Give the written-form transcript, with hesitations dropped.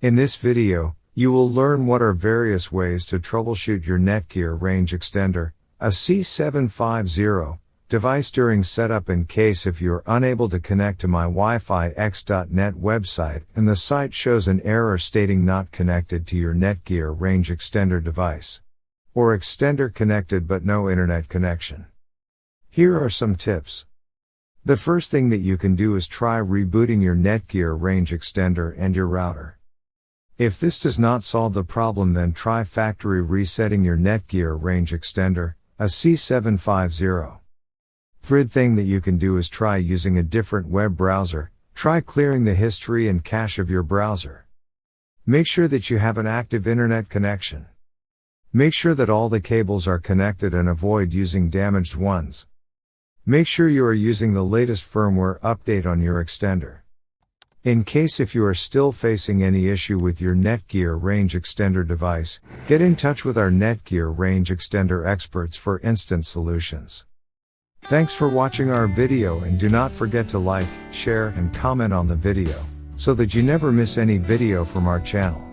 In this video, you will learn what are various ways to troubleshoot your Netgear range extender, AC750 device during setup in case if you're unable to connect to my mywifiext.net website and the site shows an error stating not connected to your Netgear range extender device. Or extender connected but no internet connection. Here are some tips. The first thing that you can do is try rebooting your Netgear range extender and your router. If this does not solve the problem, then try factory resetting your Netgear range extender, AC750. Third thing that you can do is try using a different web browser. Try clearing the history and cache of your browser. Make sure that you have an active internet connection. Make sure that all the cables are connected and avoid using damaged ones. Make sure you are using the latest firmware update on your extender. In case if you are still facing any issue with your Netgear range extender device, get in touch with our Netgear range extender experts for instant solutions. Thanks for watching our video, and do not forget to like, share and comment on the video, so that you never miss any video from our channel.